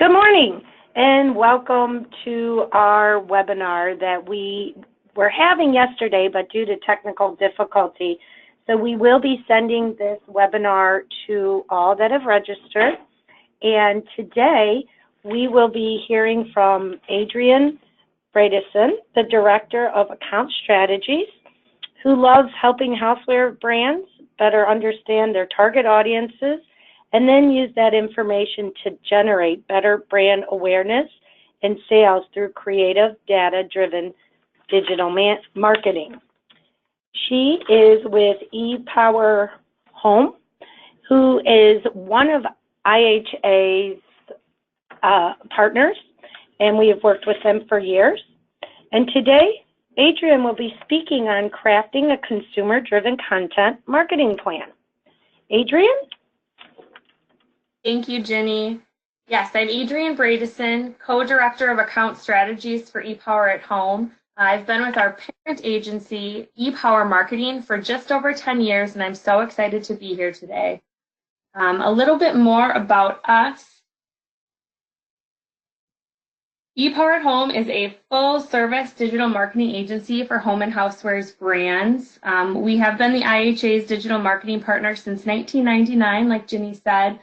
Good morning and welcome to our webinar that we were having yesterday, but due to technical difficulty. So we will be sending this webinar to all that have registered. And today we will be hearing from Adrian Bredesen, the Director of Account Strategies, who loves helping houseware brands better understand their target audiences and then use that information to generate better brand awareness and sales through creative, data-driven digital marketing. She is with ePower Home, who is one of IHA's partners, and we have worked with them for years. And today, Adrian will be speaking on crafting a consumer-driven content marketing plan. Adrian? Thank you, Jenny. Yes, I'm Adrian Bredesen, Co-Director of Account Strategies for ePower at Home. I've been with our parent agency, ePower Marketing, for just over 10 years, and I'm so excited to be here today. A little bit more about us. ePower at Home is a full-service digital marketing agency for home and housewares brands. We have been the IHA's digital marketing partner since 1999, like Jenny said.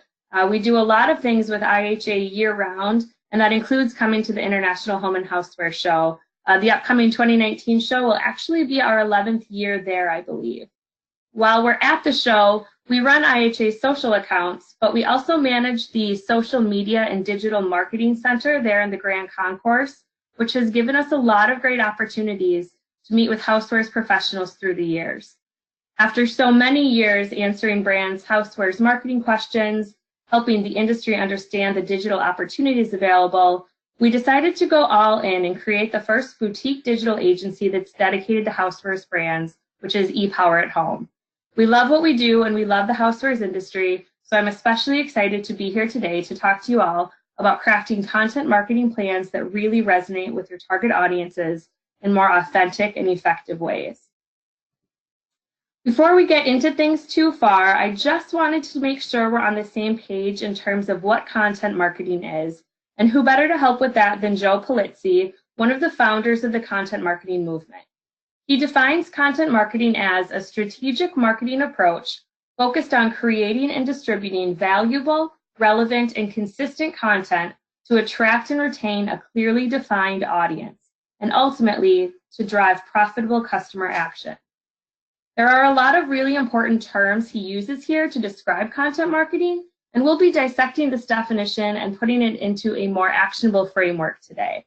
We do a lot of things with IHA year-round, and that includes coming to the International Home and Houseware Show. The upcoming 2019 show will actually be our 11th year there, I believe. While we're at the show, we run IHA's social accounts, but we also manage the Social Media and Digital Marketing Center there in the Grand Concourse, which has given us a lot of great opportunities to meet with housewares professionals through the years. After so many years answering brands' housewares marketing questions, helping the industry understand the digital opportunities available, we decided to go all in and create the first boutique digital agency that's dedicated to housewares brands, which is ePower at Home. We love what we do and we love the housewares industry, so I'm especially excited to be here today to talk to you all about crafting content marketing plans that really resonate with your target audiences in more authentic and effective ways. Before we get into things too far, I just wanted to make sure we're on the same page in terms of what content marketing is, and who better to help with that than Joe Polizzi, one of the founders of the content marketing movement. He defines content marketing as a strategic marketing approach focused on creating and distributing valuable, relevant, and consistent content to attract and retain a clearly defined audience, and ultimately to drive profitable customer action. There are a lot of really important terms he uses here to describe content marketing, and we'll be dissecting this definition and putting it into a more actionable framework today.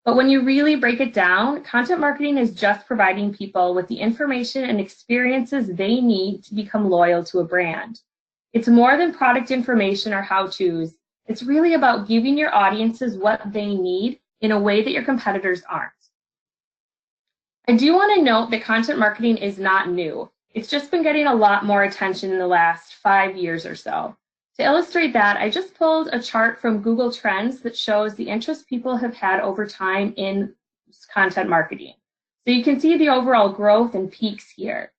But when you really break it down, content marketing is just providing people with the information and experiences they need to become loyal to a brand. It's more than product information or how-tos. It's really about giving your audiences what they need in a way that your competitors aren't. I do want to note that content marketing is not new. It's just been getting a lot more attention in the last 5 years or so. To illustrate that, I just pulled a chart from Google Trends that shows the interest people have had over time in content marketing. So you can see the overall growth and peaks here.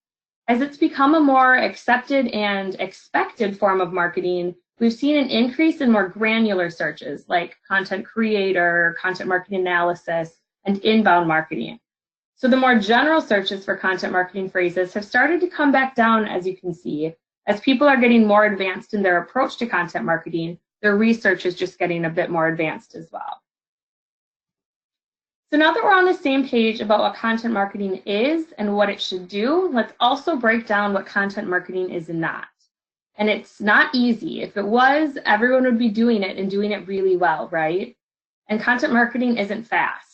As it's become a more accepted and expected form of marketing, we've seen an increase in more granular searches like content creator, content marketing analysis, and inbound marketing. So the more general searches for content marketing phrases have started to come back down, as you can see. As people are getting more advanced in their approach to content marketing, their research is just getting a bit more advanced as well. So now that we're on the same page about what content marketing is and what it should do, let's also break down what content marketing is not. And it's not easy. If it was, everyone would be doing it and doing it really well, right? And content marketing isn't fast.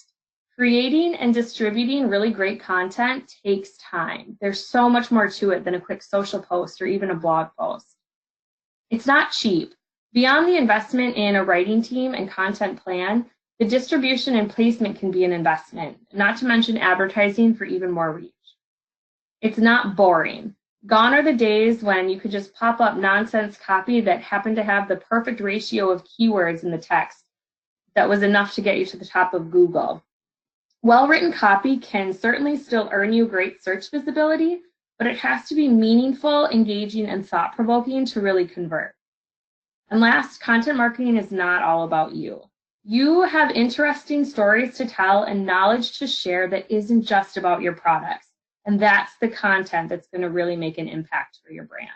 Creating and distributing really great content takes time. There's so much more to it than a quick social post or even a blog post. It's not cheap. Beyond the investment in a writing team and content plan, the distribution and placement can be an investment, not to mention advertising for even more reach. It's not boring. Gone are the days when you could just pop up nonsense copy that happened to have the perfect ratio of keywords in the text that was enough to get you to the top of Google. Well-written copy can certainly still earn you great search visibility, but it has to be meaningful, engaging, and thought-provoking to really convert. And last, content marketing is not all about you. You have interesting stories to tell and knowledge to share that isn't just about your products. And that's the content that's going to really make an impact for your brand.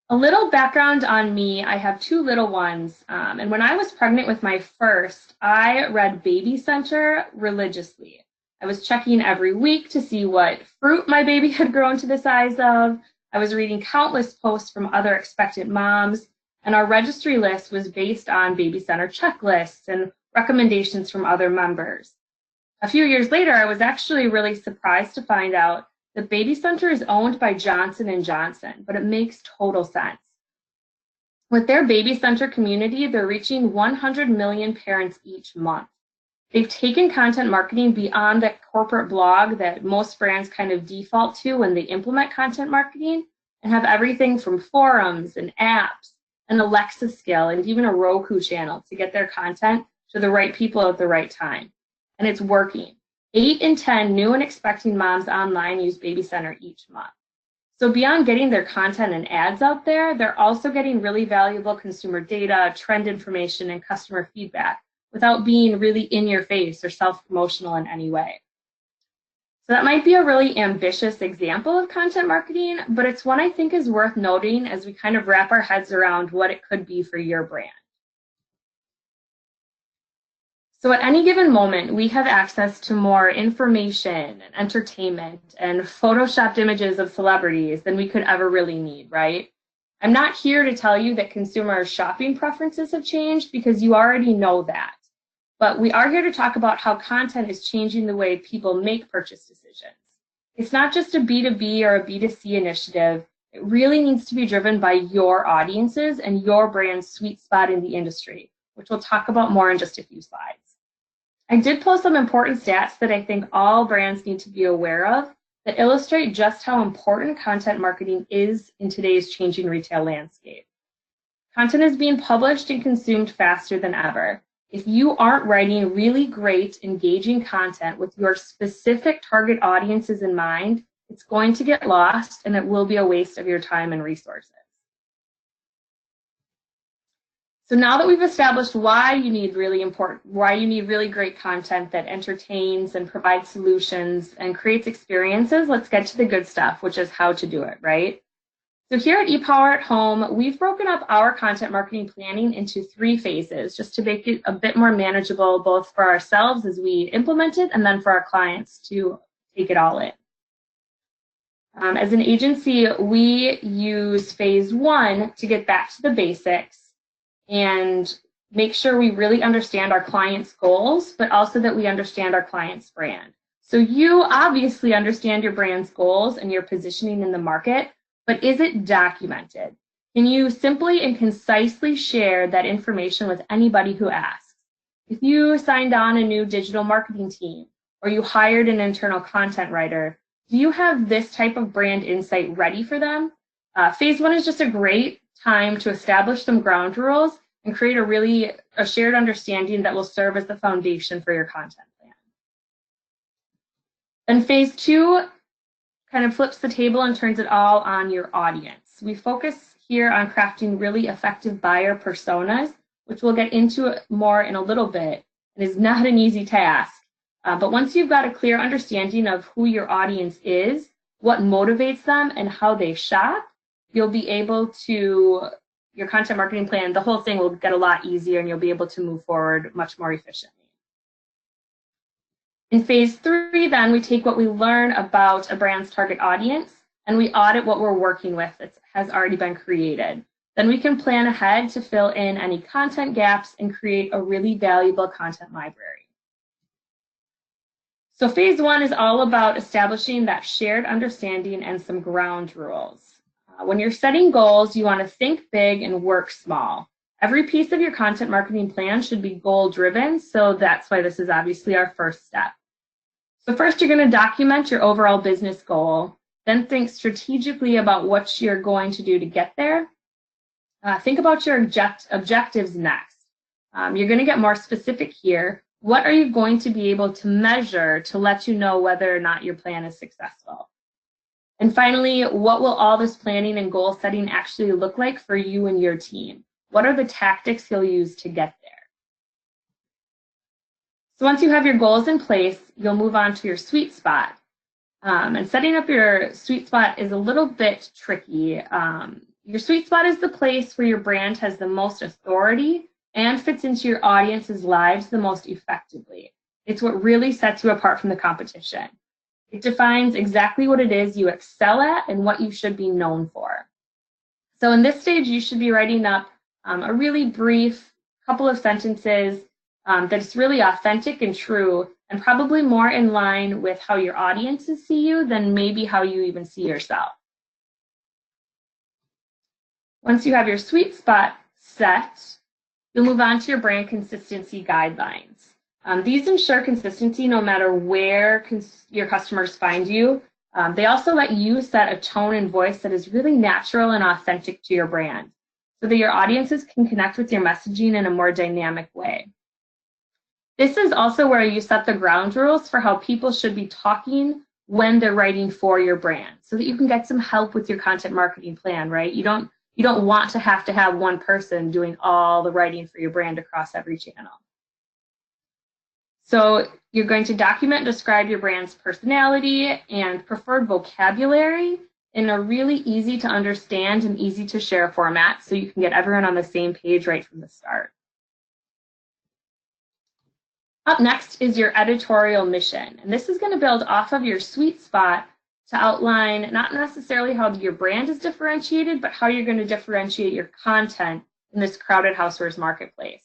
A little background on me, I have 2 little ones. And when I was pregnant with my first, I read BabyCenter religiously. I was checking every week to see what fruit my baby had grown to the size of. I was reading countless posts from other expectant moms, and our registry list was based on BabyCenter checklists and recommendations from other members. A few years later, I was actually really surprised to find out that BabyCenter is owned by Johnson & Johnson, but it makes total sense. With their BabyCenter community, they're reaching 100 million parents each month. They've taken content marketing beyond that corporate blog that most brands kind of default to when they implement content marketing, and have everything from forums and apps, an Alexa skill, and even a Roku channel to get their content to the right people at the right time. And it's working. 8 in 10 new and expecting moms online use BabyCenter each month. So beyond getting their content and ads out there, they're also getting really valuable consumer data, trend information, and customer feedback without being really in your face or self-promotional in any way. So that might be a really ambitious example of content marketing, but it's one I think is worth noting as we kind of wrap our heads around what it could be for your brand. So at any given moment, we have access to more information and entertainment and photoshopped images of celebrities than we could ever really need, right? I'm not here to tell you that consumer shopping preferences have changed, because you already know that. But we are here to talk about how content is changing the way people make purchase decisions. It's not just a B2B or a B2C initiative. It really needs to be driven by your audiences and your brand's sweet spot in the industry, which we'll talk about more in just a few slides. I did post some important stats that I think all brands need to be aware of that illustrate just how important content marketing is in today's changing retail landscape. Content is being published and consumed faster than ever. If you aren't writing really great, engaging content with your specific target audiences in mind, it's going to get lost and it will be a waste of your time and resources. So now that we've established why you need really great content that entertains and provides solutions and creates experiences, let's get to the good stuff, which is how to do it, right? So here at ePower at Home, we've broken up our content marketing planning into 3 phases just to make it a bit more manageable, both for ourselves as we implement it and then for our clients to take it all in. As an agency, we use phase 1 to get back to the basics and make sure we really understand our client's goals, but also that we understand our client's brand. So you obviously understand your brand's goals and your positioning in the market, but is it documented? Can you simply and concisely share that information with anybody who asks? If you signed on a new digital marketing team or you hired an internal content writer, do you have this type of brand insight ready for them? Phase 1 is just a great time to establish some ground rules and create a shared understanding that will serve as the foundation for your content plan. Then phase 2 kind of flips the table and turns it all on your audience. We focus here on crafting really effective buyer personas, which we'll get into more in a little bit. It is not an easy task, but once you've got a clear understanding of who your audience is, what motivates them, and how they shop, you'll be able to, your content marketing plan, the whole thing will get a lot easier and you'll be able to move forward much more efficiently. In phase 3, then, we take what we learn about a brand's target audience and we audit what we're working with that has already been created. Then we can plan ahead to fill in any content gaps and create a really valuable content library. So phase 1 is all about establishing that shared understanding and some ground rules. When you're setting goals, you want to think big and work small. Every piece of your content marketing plan should be goal-driven, so that's why this is obviously our first step. So first, you're going to document your overall business goal, then think strategically about what you're going to do to get there. Think about your objectives next. You're going to get more specific here. What are you going to be able to measure to let you know whether or not your plan is successful? And finally, what will all this planning and goal setting actually look like for you and your team? What are the tactics you'll use to get there? So once you have your goals in place, you'll move on to your sweet spot. And setting up your sweet spot is a little bit tricky. Your sweet spot is the place where your brand has the most authority and fits into your audience's lives the most effectively. It's what really sets you apart from the competition. It defines exactly what it is you excel at and what you should be known for. So in this stage, you should be writing up a really brief couple of sentences that's really authentic and true, and probably more in line with how your audiences see you than maybe how you even see yourself. Once you have your sweet spot set, you'll move on to your brand consistency guidelines. These ensure consistency no matter where your customers find you. They also let you set a tone and voice that is really natural and authentic to your brand, so that your audiences can connect with your messaging in a more dynamic way. This is also where you set the ground rules for how people should be talking when they're writing for your brand, so that you can get some help with your content marketing plan, right? You don't want to have one person doing all the writing for your brand across every channel. So you're going to document and describe your brand's personality and preferred vocabulary in a really easy to understand and easy to share format, so you can get everyone on the same page right from the start. Up next is your editorial mission, and this is going to build off of your sweet spot to outline not necessarily how your brand is differentiated, but how you're going to differentiate your content in this crowded housewares marketplace.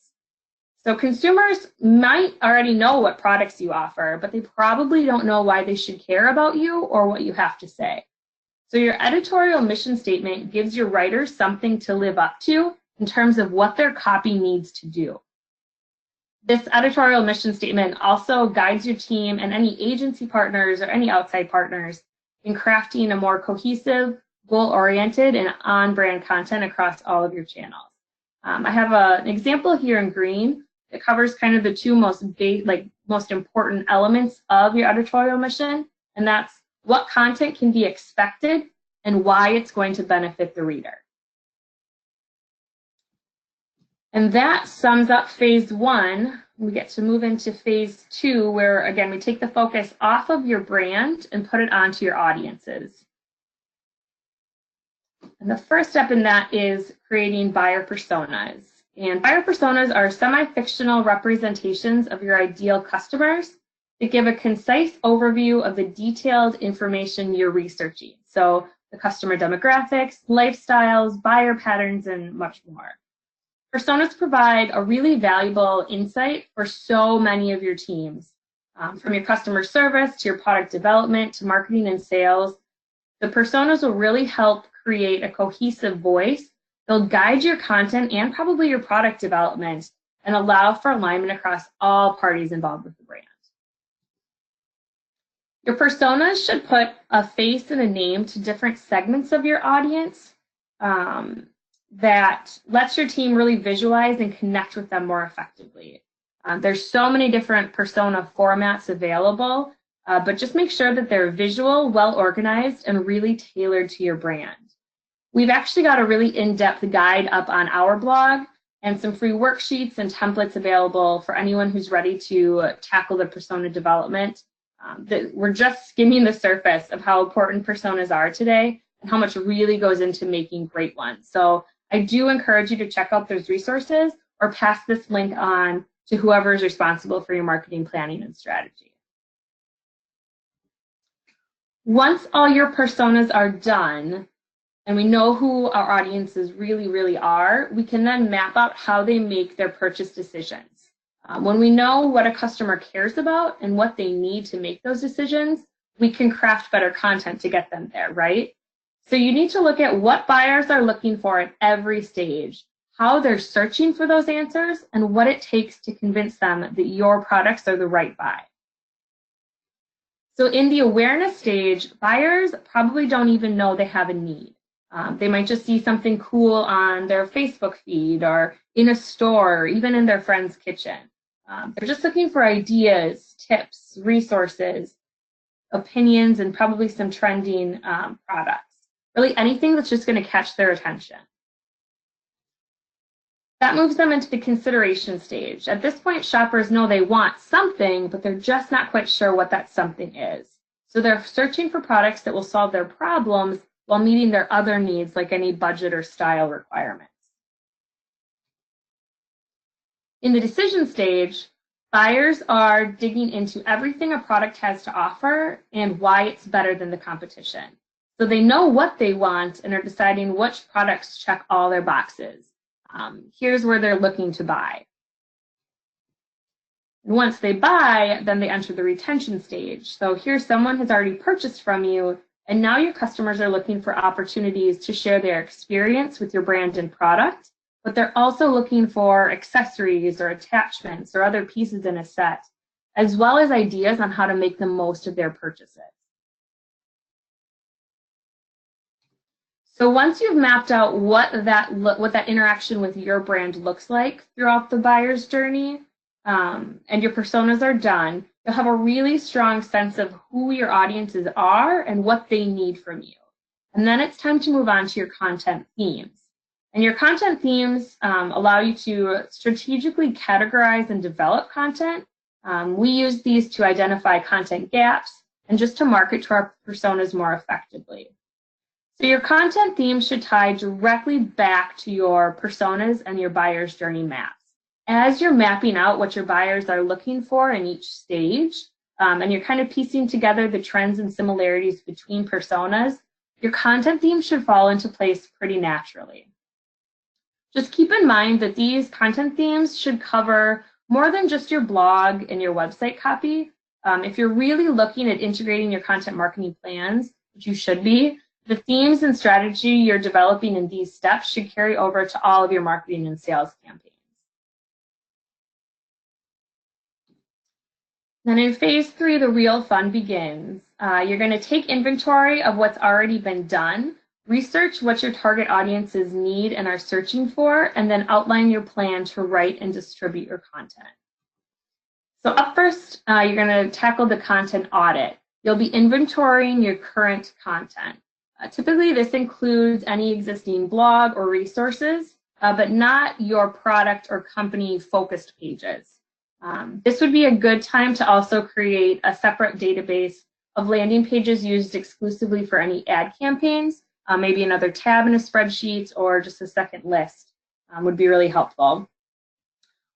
So consumers might already know what products you offer, but they probably don't know why they should care about you or what you have to say. So your editorial mission statement gives your writers something to live up to in terms of what their copy needs to do. This editorial mission statement also guides your team and any agency partners or any outside partners in crafting a more cohesive, goal-oriented, and on-brand content across all of your channels. I have an example here in green that covers kind of the two most important elements of your editorial mission, and that's what content can be expected and why it's going to benefit the reader. And that sums up phase one. We get to move into phase two, where again, we take the focus off of your brand and put it onto your audiences. And the first step in that is creating buyer personas. And buyer personas are semi-fictional representations of your ideal customers that give a concise overview of the detailed information you're researching. So the customer demographics, lifestyles, buyer patterns, and much more. Personas provide a really valuable insight for so many of your teams, from your customer service to your product development to marketing and sales. The personas will really help create a cohesive voice. They'll guide your content and probably your product development and allow for alignment across all parties involved with the brand. Your personas should put a face and a name to different segments of your audience. That lets your team really visualize and connect with them more effectively. There's so many different persona formats available, but just make sure that they're visual, well-organized, and really tailored to your brand. We've actually got a really in-depth guide up on our blog and some free worksheets and templates available for anyone who's ready to tackle the persona development. We're just skimming the surface of how important personas are today and how much really goes into making great ones. So I do encourage you to check out those resources or pass this link on to whoever is responsible for your marketing planning and strategy. Once all your personas are done, and we know who our audiences really are, we can then map out how they make their purchase decisions. When we know what a customer cares about and what they need to make those decisions, we can craft better content to get them there, right? So you need to look at what buyers are looking for at every stage, how they're searching for those answers, and what it takes to convince them that your products are the right buy. So in the awareness stage, buyers probably don't even know they have a need. They might just see something cool on their Facebook feed or in a store, or even in their friend's kitchen. They're just looking for ideas, tips, resources, opinions, and probably some trending products. Really anything that's just going to catch their attention. That moves them into the consideration stage. At this point, shoppers know they want something, but they're just not quite sure what that something is. So they're searching for products that will solve their problems while meeting their other needs, like any budget or style requirements. In the decision stage, buyers are digging into everything a product has to offer and why it's better than the competition. So they know what they want and are deciding which products check all their boxes. Here's where they're looking to buy. And once they buy, then they enter the retention stage. So here someone has already purchased from you, and now your customers are looking for opportunities to share their experience with your brand and product, but they're also looking for accessories or attachments or other pieces in a set, as well as ideas on how to make the most of their purchases. So once you've mapped out what that interaction with your brand looks like throughout the buyer's journey, and your personas are done, you'll have a really strong sense of who your audiences are and what they need from you. And then it's time to move on to your content themes. And your content themes allow you to strategically categorize and develop content. We use these to identify content gaps and just to market to our personas more effectively. So your content themes should tie directly back to your personas and your buyer's journey maps. As you're mapping out what your buyers are looking for in each stage, and you're kind of piecing together the trends and similarities between personas, your content themes should fall into place pretty naturally. Just keep in mind that these content themes should cover more than just your blog and your website copy. If you're really looking at integrating your content marketing plans, which you should be, the themes and strategy you're developing in these steps should carry over to all of your marketing and sales campaigns. Then in phase 3, the real fun begins. You're going to take inventory of what's already been done, research what your target audiences need and are searching for, and then outline your plan to write and distribute your content. So up first, you're going to tackle the content audit. You'll be inventorying your current content. Typically, this includes any existing blog or resources, but not your product or company focused pages. This would be a good time to also create a separate database of landing pages used exclusively for any ad campaigns, maybe another tab in a spreadsheet or just a second list would be really helpful.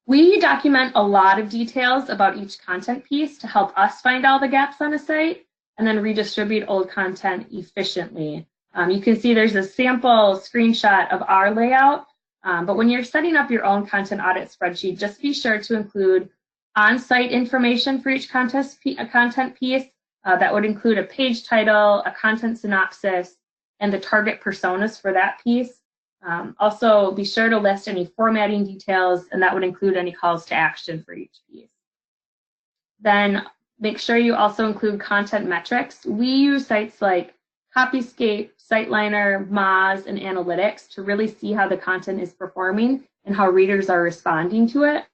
We document a lot of details about each content piece to help us find all the gaps on a site and then redistribute old content efficiently. You can see there's a sample screenshot of our layout, but when you're setting up your own content audit spreadsheet, just be sure to include on-site information for each content piece. That would include a page title, a content synopsis, and the target personas for that piece. Also, be sure to list any formatting details, and that would include any calls to action for each piece. Then make sure you also include content metrics. We use sites like Copyscape, SiteLiner, Moz, and Analytics to really see how the content is performing and how readers are responding to it.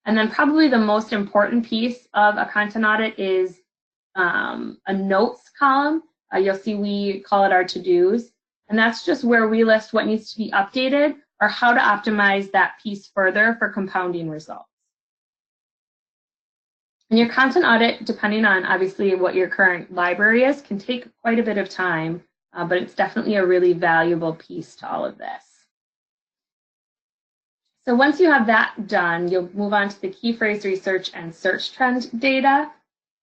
And then probably the most important piece of a content audit is a notes column. You'll see we call it our to-dos. And that's just where we list what needs to be updated or how to optimize that piece further for compounding results. And your content audit, depending on obviously what your current library is, can take quite a bit of time, but it's definitely a really valuable piece to all of this. So once you have that done, you'll move on to the Keyphrase Research and search trend data.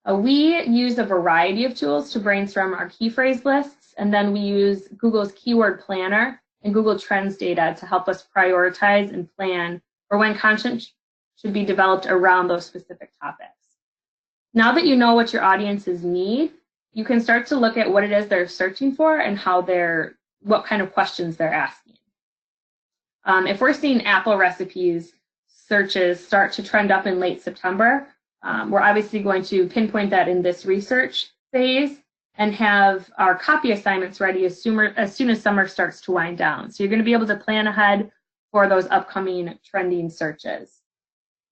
We use a variety of tools to brainstorm our keyphrase lists, and then we use Google's Keyword Planner and Google Trends data to help us prioritize and plan for when content should be developed around those specific topics. Now that you know what your audiences need, you can start to look at what it is they're searching for and what kind of questions they're asking. If we're seeing apple recipes searches start to trend up in late September, we're obviously going to pinpoint that in this research phase and have our copy assignments ready as soon as summer starts to wind down. So you're going to be able to plan ahead for those upcoming trending searches.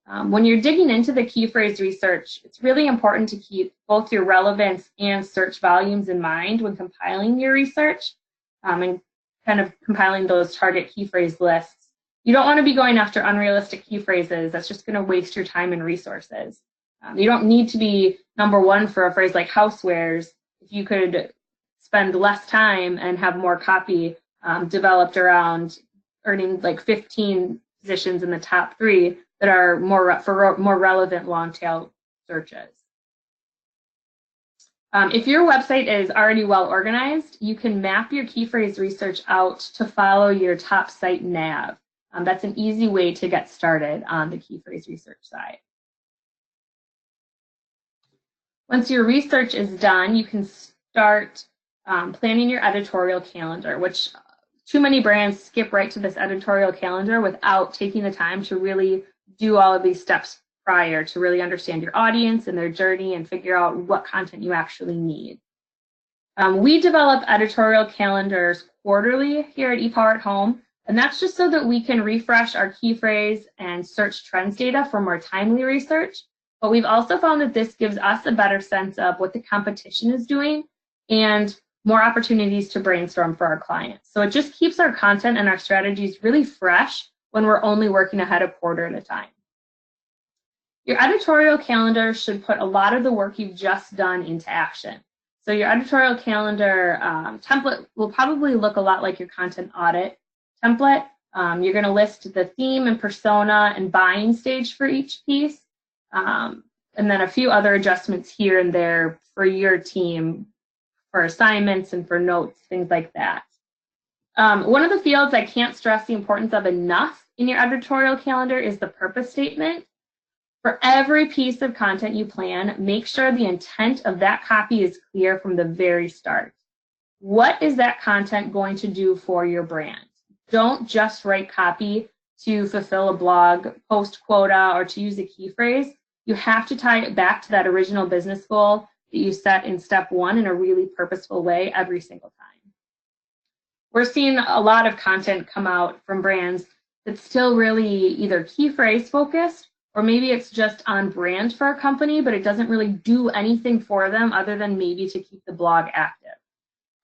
When you're digging into the Keyphrase research, it's really important to keep both your relevance and search volumes in mind when compiling your research and kind of compiling those target key phrase lists. You don't want to be going after unrealistic key phrases. That's just going to waste your time and resources. You don't need to be #1 for a phrase like housewares if you could spend less time and have more copy developed around earning like 15 positions in the top 3 that are more relevant long tail searches. If your website is already well organized, you can map your key phrase research out to follow your top site nav. That's an easy way to get started on the key phrase research side. Once your research is done, you can start planning your editorial calendar, which too many brands skip right to this editorial calendar without taking the time to really do all of these steps prior to really understand your audience and their journey and figure out what content you actually need. We develop editorial calendars quarterly here at ePower at Home, and that's just so that we can refresh our key phrase and search trends data for more timely research. But we've also found that this gives us a better sense of what the competition is doing and more opportunities to brainstorm for our clients. So it just keeps our content and our strategies really fresh when we're only working ahead a quarter at a time. Your editorial calendar should put a lot of the work you've just done into action. So your editorial calendar template will probably look a lot like your content audit template. You're going to list the theme and persona and buying stage for each piece, and then a few other adjustments here and there for your team for assignments and for notes, things like that. One of the fields I can't stress the importance of enough in your editorial calendar is the purpose statement. For every piece of content you plan, make sure the intent of that copy is clear from the very start. What is that content going to do for your brand? Don't just write copy to fulfill a blog post quota or to use a key phrase. You have to tie it back to that original business goal that you set in step 1 in a really purposeful way every single time. We're seeing a lot of content come out from brands that's still really either key phrase focused, or maybe it's just on brand for a company, but it doesn't really do anything for them other than maybe to keep the blog active.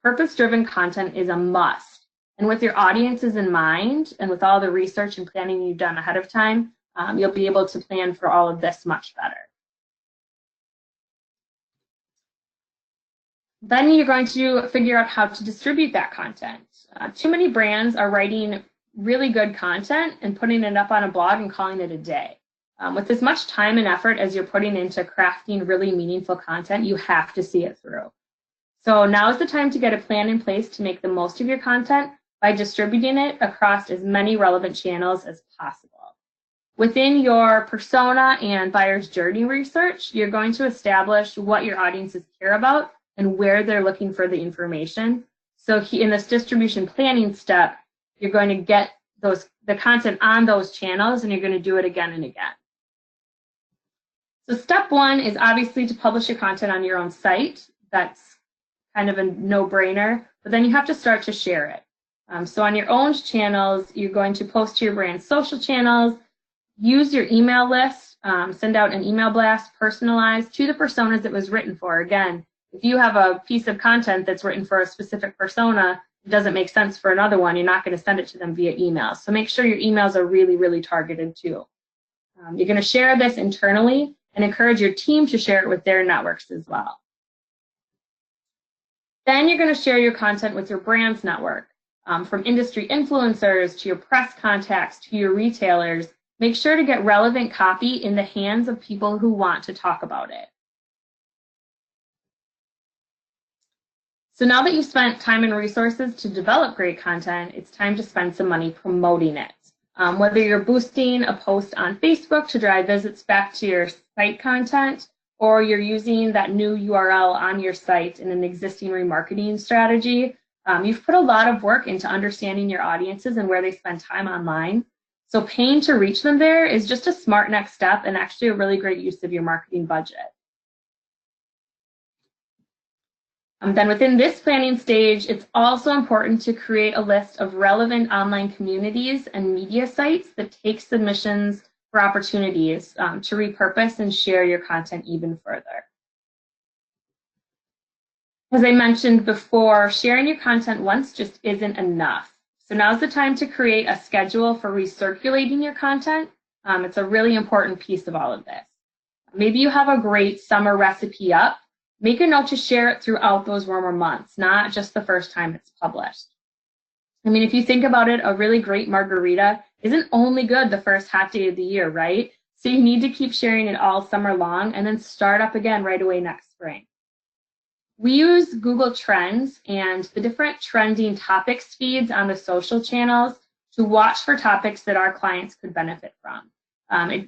Purpose-driven content is a must. And with your audiences in mind, and with all the research and planning you've done ahead of time, you'll be able to plan for all of this much better. Then you're going to figure out how to distribute that content. Too many brands are writing really good content and putting it up on a blog and calling it a day. With as much time and effort as you're putting into crafting really meaningful content, you have to see it through. So now is the time to get a plan in place to make the most of your content by distributing it across as many relevant channels as possible. Within your persona and buyer's journey research, you're going to establish what your audiences care about and where they're looking for the information. So in this distribution planning step, you're going to get the content on those channels, and you're going to do it again and again. So step 1 is obviously to publish your content on your own site. That's kind of a no-brainer, but then you have to start to share it. So on your own channels, you're going to post to your brand's social channels, use your email list, send out an email blast personalized to the personas it was written for. Again, if you have a piece of content that's written for a specific persona, it doesn't make sense for another one, you're not going to send it to them via email. So make sure your emails are really, really targeted too. You're going to share this internally and encourage your team to share it with their networks as well. Then you're going to share your content with your brand's network. From industry influencers to your press contacts to your retailers, make sure to get relevant copy in the hands of people who want to talk about it. So now that you've spent time and resources to develop great content, it's time to spend some money promoting it. Whether you're boosting a post on Facebook to drive visits back to your site content, or you're using that new URL on your site in an existing remarketing strategy, you've put a lot of work into understanding your audiences and where they spend time online. So paying to reach them there is just a smart next step and actually a really great use of your marketing budget. Then within this planning stage, it's also important to create a list of relevant online communities and media sites that take submissions for opportunities to repurpose and share your content even further. As I mentioned before, sharing your content once just isn't enough. So now's the time to create a schedule for recirculating your content. It's a really important piece of all of this. Maybe you have a great summer recipe up. Make a note to share it throughout those warmer months, not just the first time it's published. I mean, if you think about it, a really great margarita isn't only good the first hot day of the year, right? So you need to keep sharing it all summer long and then start up again right away next spring. We use Google Trends and the different trending topics feeds on the social channels to watch for topics that our clients could benefit from.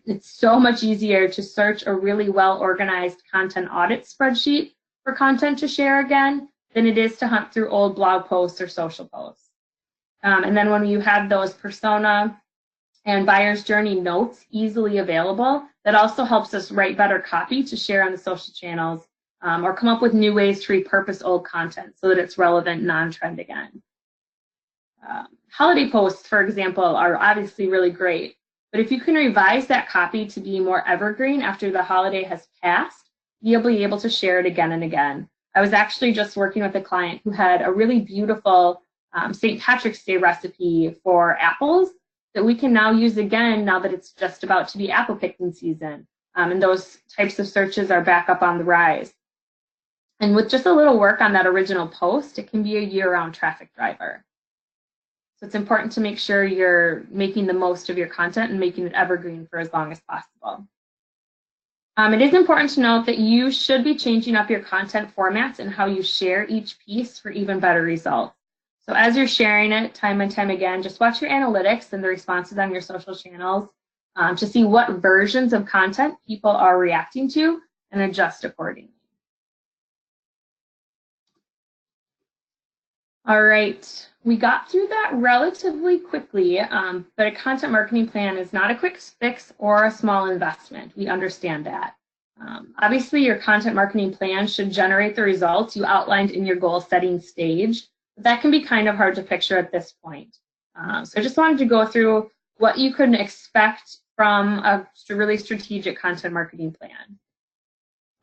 It's so much easier to search a really well-organized content audit spreadsheet for content to share again than it is to hunt through old blog posts or social posts. And then when you have those persona and buyer's journey notes easily available, that also helps us write better copy to share on the social channels or come up with new ways to repurpose old content so that it's relevant and on-trend again. Holiday posts, for example, are obviously really great. But if you can revise that copy to be more evergreen after the holiday has passed, you'll be able to share it again and again. I was actually just working with a client who had a really beautiful St. Patrick's Day recipe for apples that we can now use again now that it's just about to be apple picking season. And those types of searches are back up on the rise. And with just a little work on that original post, it can be a year-round traffic driver. So it's important to make sure you're making the most of your content and making it evergreen for as long as possible. It is important to note that you should be changing up your content formats and how you share each piece for even better results. So as you're sharing it time and time again, just watch your analytics and the responses on your social channels to see what versions of content people are reacting to and adjust accordingly. All right, we got through that relatively quickly, but a content marketing plan is not a quick fix or a small investment. We understand that. Obviously, your content marketing plan should generate the results you outlined in your goal setting stage, but that can be kind of hard to picture at this point. So I just wanted to go through what you could expect from a really strategic content marketing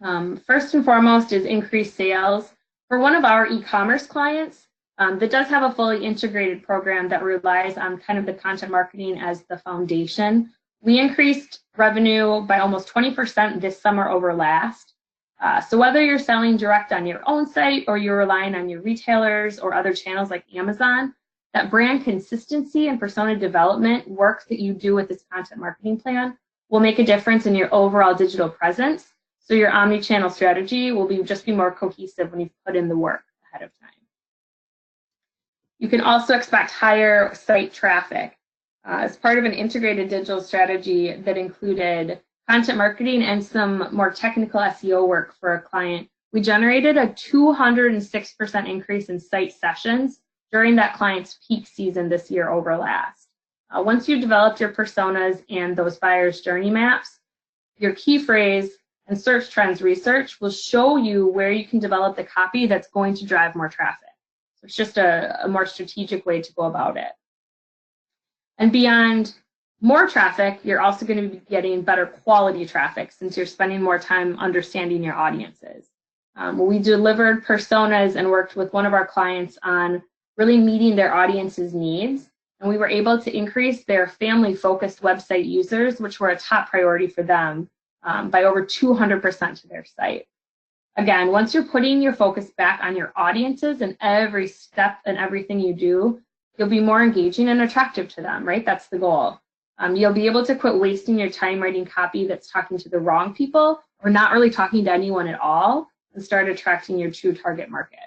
plan. First and foremost is increased sales. For one of our e-commerce clients, that does have a fully integrated program that relies on kind of the content marketing as the foundation. We increased revenue by almost 20% this summer over last. So whether you're selling direct on your own site or you're relying on your retailers or other channels like Amazon, that brand consistency and persona development work that you do with this content marketing plan will make a difference in your overall digital presence. So your omni-channel strategy will just be more cohesive when you've put in the work ahead of time. You can also expect higher site traffic. As part of an integrated digital strategy that included content marketing and some more technical SEO work for a client, we generated a 206% increase in site sessions during that client's peak season this year over last. Once you've developed your personas and those buyer's journey maps, your key phrase and search trends research will show you where you can develop the copy that's going to drive more traffic. It's just a more strategic way to go about it. And beyond more traffic, you're also going to be getting better quality traffic since you're spending more time understanding your audiences. We delivered personas and worked with one of our clients on really meeting their audience's needs. And we were able to increase their family-focused website users, which were a top priority for them, by over 200% to their site. Again, once you're putting your focus back on your audiences and every step and everything you do, you'll be more engaging and attractive to them, right? That's the goal. You'll be able to quit wasting your time writing copy that's talking to the wrong people or not really talking to anyone at all and start attracting your true target market.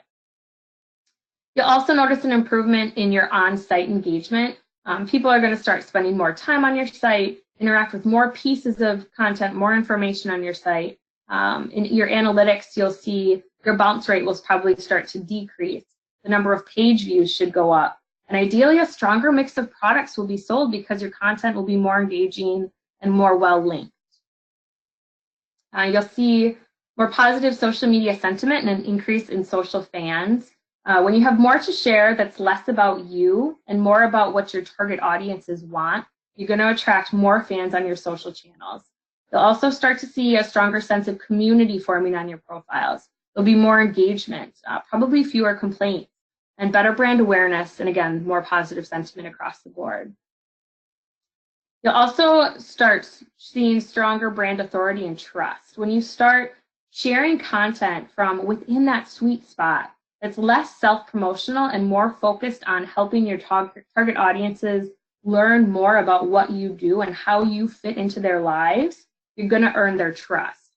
You'll also notice an improvement in your on-site engagement. People are going to start spending more time on your site, interact with more pieces of content, more information on your site. In your analytics, you'll see your bounce rate will probably start to decrease. The number of page views should go up. And ideally, a stronger mix of products will be sold because your content will be more engaging and more well-linked. You'll see more positive social media sentiment and an increase in social fans. When you have more to share that's less about you and more about what your target audiences want, You're going to attract more fans on your social channels. You'll also start to see a stronger sense of community forming on your profiles. There'll be more engagement, probably fewer complaints, and better brand awareness, and again, more positive sentiment across the board. You'll also start seeing stronger brand authority and trust. When you start sharing content from within that sweet spot, that's less self-promotional and more focused on helping your target audiences learn more about what you do and how you fit into their lives, you're going to earn their trust.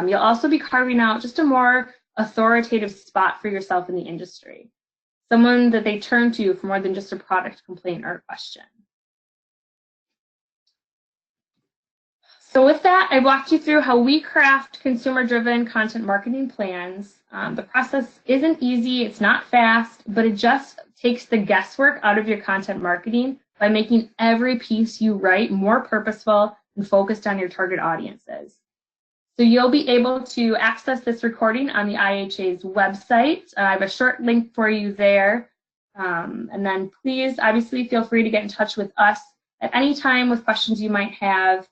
You'll also be carving out just a more authoritative spot for yourself in the industry, someone that they turn to for more than just a product complaint or a question. So with that, I walked you through how we craft consumer-driven content marketing plans. The process isn't easy, it's not fast, but it just takes the guesswork out of your content marketing by making every piece you write more purposeful and focused on your target audiences. So you'll be able to access this recording on the IHA's website. I have a short link for you there. And then please, obviously, feel free to get in touch with us at any time with questions you might have.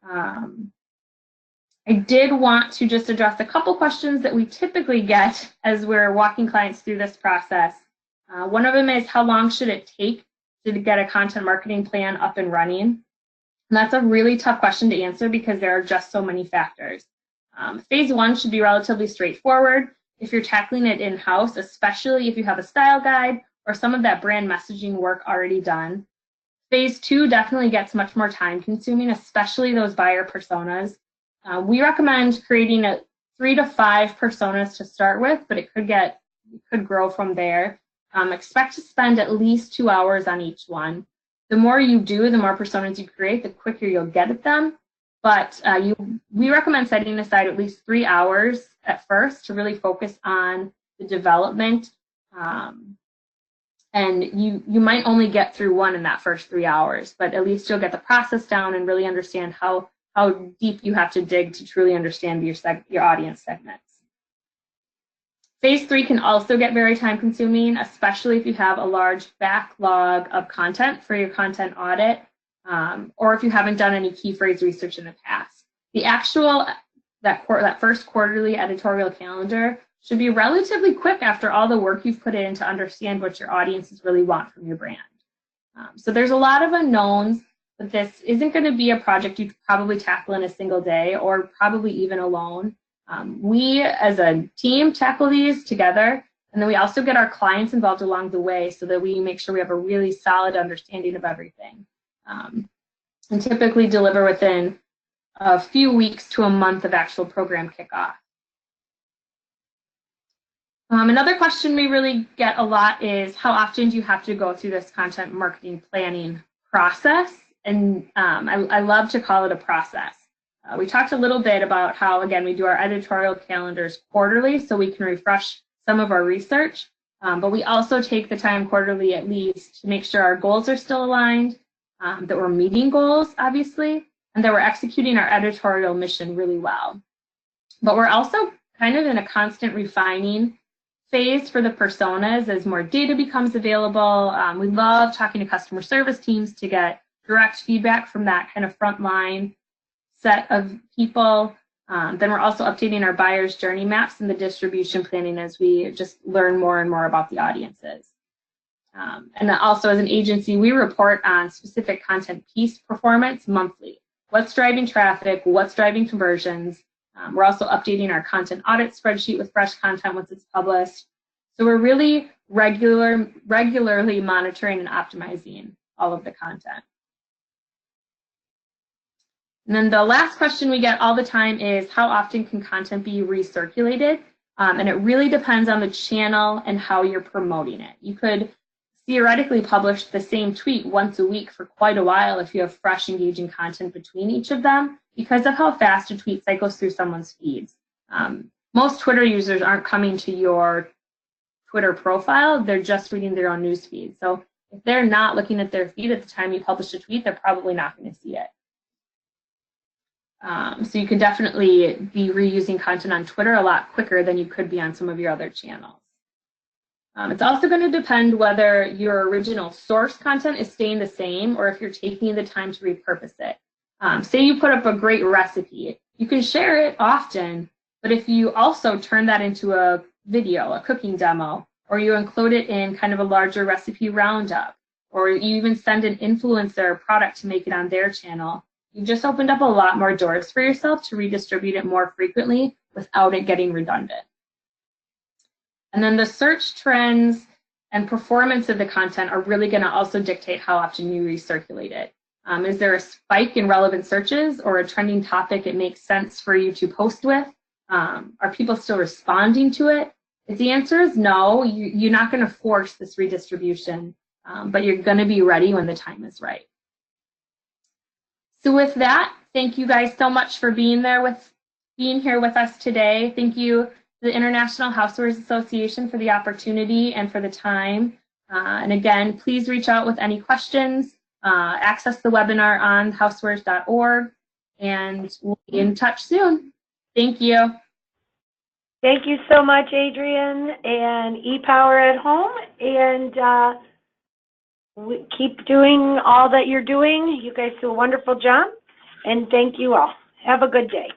I did want to just address a couple questions that we typically get as we're walking clients through this process. One of them is, how long should it take to get a content marketing plan up and running? And that's a really tough question to answer because there are just so many factors. Phase one should be relatively straightforward if you're tackling it in-house, especially if you have a style guide or some of that brand messaging work already done. Phase two definitely gets much more time consuming, especially those buyer personas. We recommend creating 3 to 5 personas to start with, but it could grow from there. Expect to spend at least 2 hours on each one. The more you do, the more personas you create, the quicker you'll get at them. But we recommend setting aside at least 3 hours at first to really focus on the development. And you might only get through one in that first 3 hours, but at least you'll get the process down and really understand how deep you have to dig to truly understand your audience segments. Phase 3 can also get very time consuming, especially if you have a large backlog of content for your content audit, or if you haven't done any Keyphrase research in the past. The actual, that first quarterly editorial calendar should be relatively quick after all the work you've put in to understand what your audiences really want from your brand. So there's a lot of unknowns, but this isn't going to be a project you could probably tackle in a single day or probably even alone. We as a team tackle these together, and then we also get our clients involved along the way so that we make sure we have a really solid understanding of everything. And typically deliver within a few weeks to a month of actual program kickoff. Another question we really get a lot is, how often do you have to go through this content marketing planning process? And I love to call it a process. We talked a little bit about how, again, we do our editorial calendars quarterly so we can refresh some of our research, but we also take the time quarterly at least to make sure our goals are still aligned, that we're meeting goals, obviously, and that we're executing our editorial mission really well. But we're also kind of in a constant refining phase for the personas as more data becomes available. We love talking to customer service teams to get direct feedback from that kind of frontline set of people. Then we're also updating our buyers' journey maps and the distribution planning as we just learn more and more about the audiences. And also as an agency, we report on specific content piece performance monthly. What's driving traffic, what's driving conversions. We're also updating our content audit spreadsheet with fresh content once it's published. So we're really regularly monitoring and optimizing all of the content. And then the last question we get all the time is, how often can content be recirculated? And it really depends on the channel and how you're promoting it. You could theoretically publish the same tweet once a week for quite a while if you have fresh, engaging content between each of them, because of how fast a tweet cycles through someone's feeds. Most Twitter users aren't coming to your Twitter profile, they're just reading their own news feed. So if they're not looking at their feed at the time you publish a tweet, they're probably not going to see it. So you could definitely be reusing content on Twitter a lot quicker than you could be on some of your other channels. It's also going to depend whether your original source content is staying the same or if you're taking the time to repurpose it. Say you put up a great recipe, you can share it often, but if you also turn that into a video, a cooking demo, or you include it in kind of a larger recipe roundup, or you even send an influencer product to make it on their channel, you've just opened up a lot more doors for yourself to redistribute it more frequently without it getting redundant. And then the search trends and performance of the content are really going to also dictate how often you recirculate it. Is there a spike in relevant searches or a trending topic it makes sense for you to post with? Are people still responding to it? If the answer is no, you're not going to force this redistribution, but you're going to be ready when the time is right. So with that, thank you guys so much for being here with us today. Thank you to the International Housewares Association for the opportunity and for the time. And again, please reach out with any questions. Access the webinar on housewares.org, and we'll be in touch soon. Thank you. Thank you so much, Adrienne and ePower at Home, and keep doing all that you're doing. You guys do a wonderful job, and thank you all. Have a good day.